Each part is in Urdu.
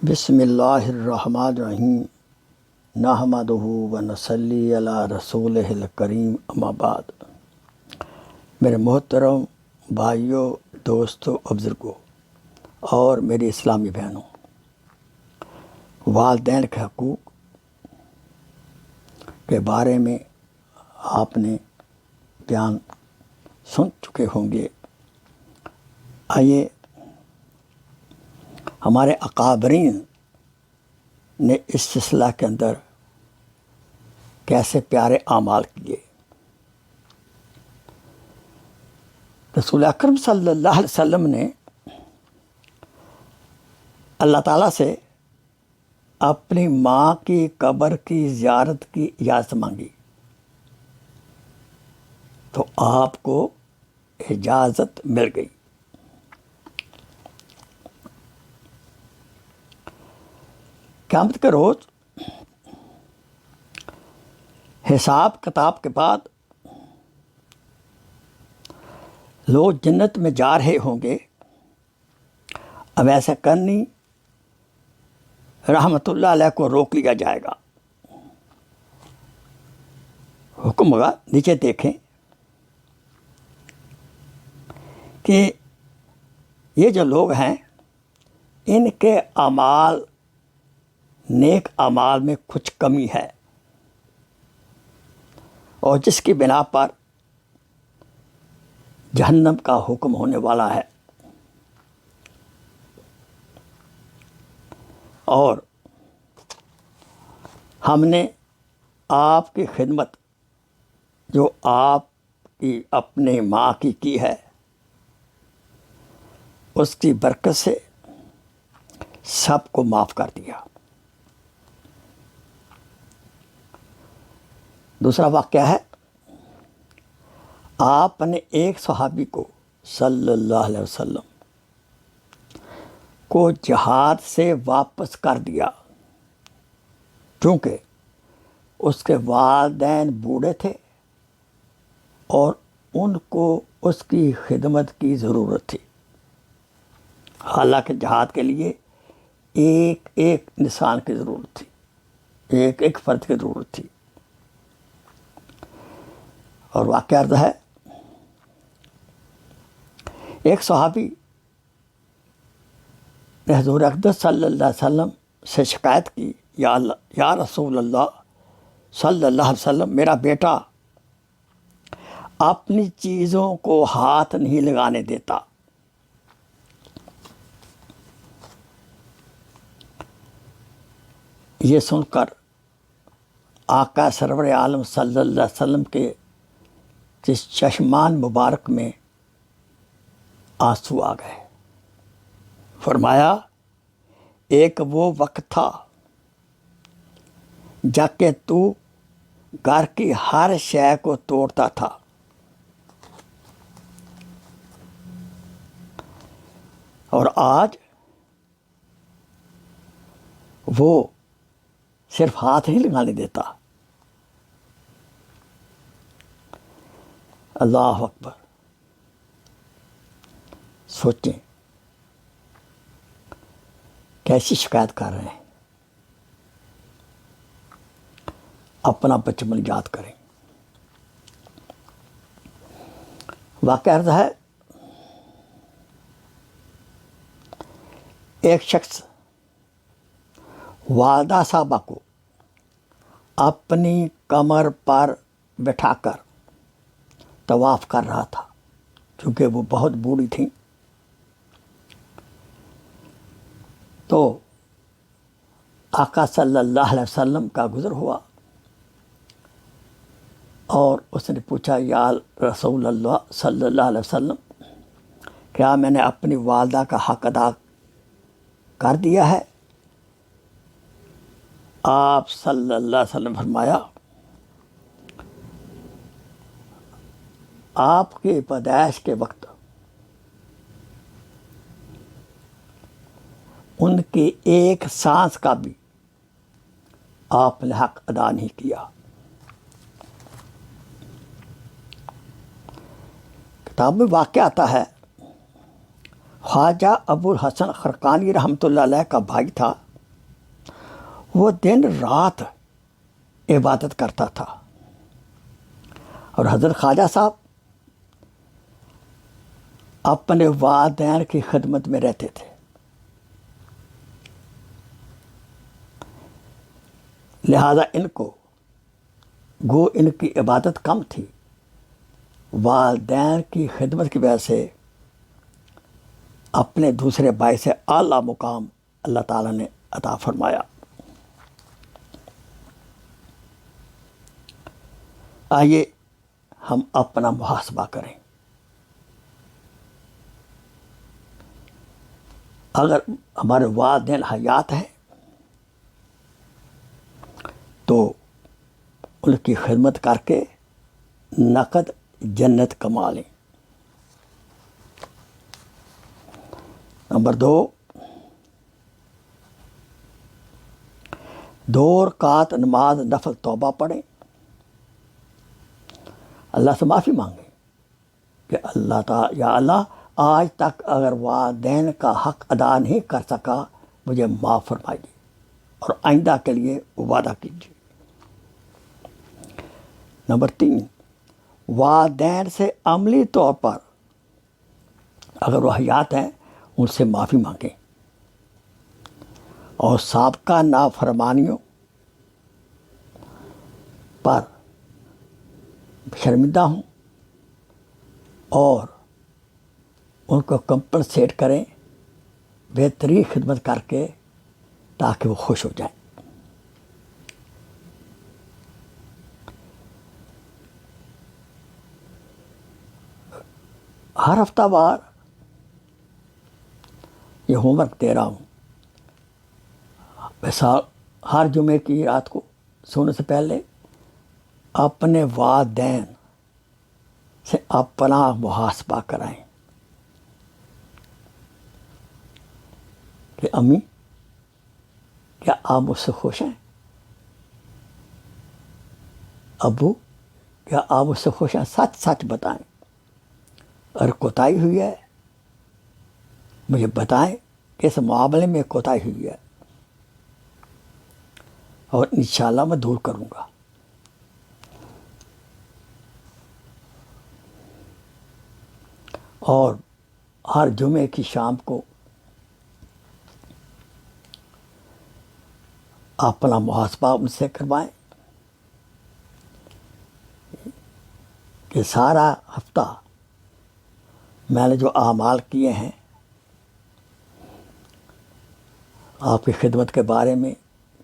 بسم اللہ الرحمن الرحیم نحمدہ و نصلی علی رسولہ الکریم اما بعد۔ میرے محترم بھائیوں، دوستوں، بزرگوں اور میری اسلامی بہنوں، والدین کے حقوق کے بارے میں آپ نے بیان سن چکے ہوں گے۔ آئیے ہمارے اکابرین نے اس سلسلہ کے اندر کیسے پیارے اعمال کیے۔ رسول اکرم صلی اللہ علیہ وسلم نے اللہ تعالیٰ سے اپنی ماں کی قبر کی زیارت کی اجازت مانگی تو آپ کو اجازت مل گئی۔ قیامت کے روز حساب کتاب کے بعد لوگ جنت میں جا رہے ہوں گے۔ اب ایسا کرنی رحمت اللہ علیہ کو روک لیا جائے گا۔ حکم ہوگا نیچے دیکھیں کہ یہ جو لوگ ہیں ان کے اعمال، نیک اعمال میں کچھ کمی ہے اور جس کی بنا پر جہنم کا حکم ہونے والا ہے۔ اور ہم نے آپ کی خدمت جو آپ کی اپنے ماں کی ہے، اس کی برکت سے سب کو معاف کر دیا۔ دوسرا واقعہ ہے، آپ نے ایک صحابی کو صلی اللہ علیہ وسلم کو جہاد سے واپس کر دیا کیونکہ اس کے والدین بوڑھے تھے اور ان کو اس کی خدمت کی ضرورت تھی۔ حالانکہ جہاد کے لیے ایک ایک انسان کی ضرورت تھی، ایک ایک فرد کی ضرورت تھی۔ اور واقعہ عرض ہے، ایک صحابی نے حضور اقدس صلی اللہ علیہ وسلم سے شکایت کی، یا رسول اللہ صلی اللہ علیہ وسلم، میرا بیٹا اپنی چیزوں کو ہاتھ نہیں لگانے دیتا۔ یہ سن کر آقا سرور عالم صلی اللہ علیہ وسلم کے جس چشمان مبارک میں آنسو آ گئے۔ فرمایا، ایک وہ وقت تھا جب کہ تو گھر کی ہر شے کو توڑتا تھا، اور آج وہ صرف ہاتھ نہیں لگانے دیتا۔ اللہ اکبر۔ سوچیں کیسی شکایت کر رہے ہیں، اپنا بچپن یاد کریں۔ واقعہ عرض ہے، ایک شخص والدہ صاحبہ کو اپنی کمر پر بٹھا کر طواف کر رہا تھا کیونکہ وہ بہت بوڑھی تھیں۔ تو آقا صلی اللہ علیہ وسلم کا گزر ہوا اور اس نے پوچھا، یا رسول اللہ صلی اللہ علیہ وسلم، کیا میں نے اپنی والدہ کا حق ادا کر دیا ہے؟ آپ صلی اللہ علیہ وسلم فرمایا، آپ کی پیدائش کے وقت ان کی ایک سانس کا بھی آپ نے حق ادا نہیں کیا۔ کتاب میں واقعہ آتا ہے، خواجہ ابو الحسن خرقانی رحمۃ اللہ علیہ کا بھائی تھا وہ دن رات عبادت کرتا تھا، اور حضرت خواجہ صاحب اپنے والدین کی خدمت میں رہتے تھے، لہذا ان کو گو ان کی عبادت کم تھی، والدین کی خدمت کی وجہ سے اپنے دوسرے بھائی سے اعلیٰ مقام اللہ تعالیٰ نے عطا فرمایا۔ آئیے ہم اپنا محاسبہ کریں۔ اگر ہمارے والدین حیات ہیں تو ان کی خدمت کر کے نقد جنت کما لیں۔ نمبر 2، 2 رکعت نماز نفل توبہ پڑھیں، اللہ سے معافی مانگیں کہ اللہ تعالیٰ، یا اللہ آج تک اگر والدین کا حق ادا نہیں کر سکا مجھے معاف فرمائیے، اور آئندہ کے لیے وعدہ کیجیے۔ نمبر 3، والدین سے عملی طور پر اگر وہ حیات ہیں ان سے معافی مانگیں، اور سابقہ نافرمانیوں پر شرمندہ ہوں اور ان کو کمپنسیٹ کریں بہترین خدمت کر کے، تاکہ وہ خوش ہو جائیں۔ ہر ہفتہ وار یہ ہوم ورک دے رہا ہوں، مثال ہر جمعے کی رات کو سونے سے پہلے اپنے والدین سے اپنا محاسبہ کرائیں کہ امی کیا آپ مجھ سے خوش ہیں؟ ابو کیا آپ مجھ سے خوش ہیں؟ سچ سچ بتائیں، اگر کوتاہی ہوئی ہے مجھے بتائیں کہ اس معاملے میں کوتاہی ہوئی ہے، اور انشاءاللہ میں دور کروں گا۔ اور ہر جمعے کی شام کو اپنا محاسبہ ان سے کروائیں کہ سارا ہفتہ میں نے جو اعمال کیے ہیں آپ کی خدمت کے بارے میں،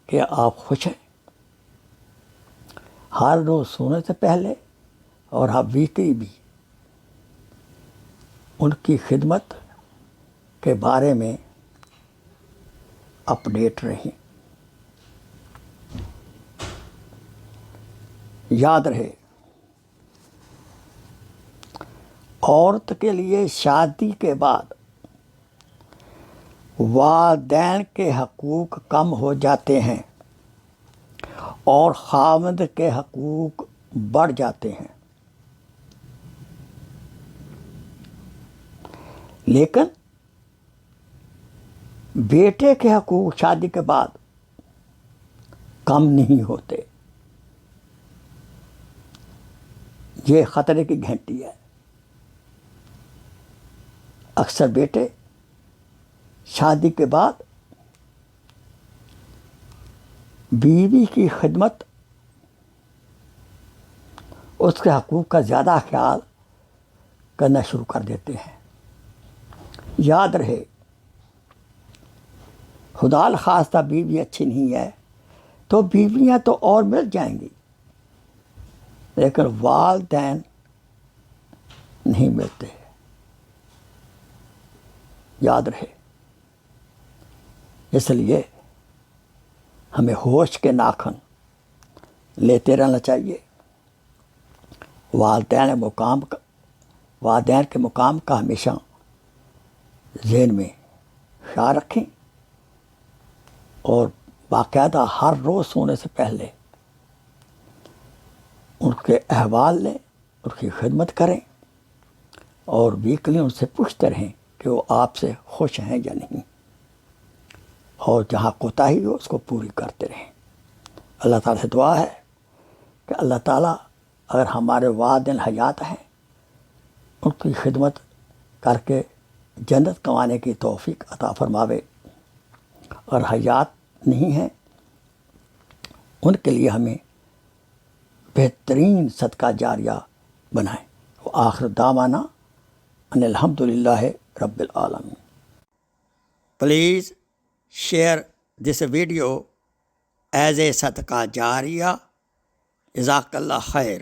کہ آپ خوش ہیں۔ ہر روز سونے سے پہلے اور ہر ویکلی بھی ان کی خدمت کے بارے میں اپڈیٹ رہیں۔ یاد رہے، عورت کے لیے شادی کے بعد والدین کے حقوق کم ہو جاتے ہیں اور خاوند کے حقوق بڑھ جاتے ہیں، لیکن بیٹے کے حقوق شادی کے بعد کم نہیں ہوتے۔ یہ خطرے کی گھنٹی ہے۔ اکثر بیٹے شادی کے بعد بیوی کی خدمت، اس کے حقوق کا زیادہ خیال کرنا شروع کر دیتے ہیں۔ یاد رہے، خدا نخواستہ بیوی اچھی نہیں ہے تو بیویاں تو اور مل جائیں گی، لیکن والدین نہیں ملتے۔ یاد رہے، اس لیے ہمیں ہوش کے ناخن لیتے رہنا چاہیے۔ والدین کے مقام کا ہمیشہ ذہن میں خیال رکھیں، اور باقاعدہ ہر روز سونے سے پہلے ان کے احوال لیں، ان کی خدمت کریں، اور ویکلی ان سے پوچھتے رہیں کہ وہ آپ سے خوش ہیں یا نہیں، اور جہاں کوتاہی ہو اس کو پوری کرتے رہیں۔ اللہ تعالیٰ سے دعا ہے کہ اللہ تعالیٰ اگر ہمارے والدین حیات ہیں ان کی خدمت کر کے جنت کمانے کی توفیق عطا فرماوے، اور حیات نہیں ہیں ان کے لیے ہمیں بہترین صدقہ جاریہ بنائیں۔ وآخر دعوانا ان الحمدللہ رب العالمین۔ Please share this video as a صدقہ جاریہ۔ جزاک اللہ خیر۔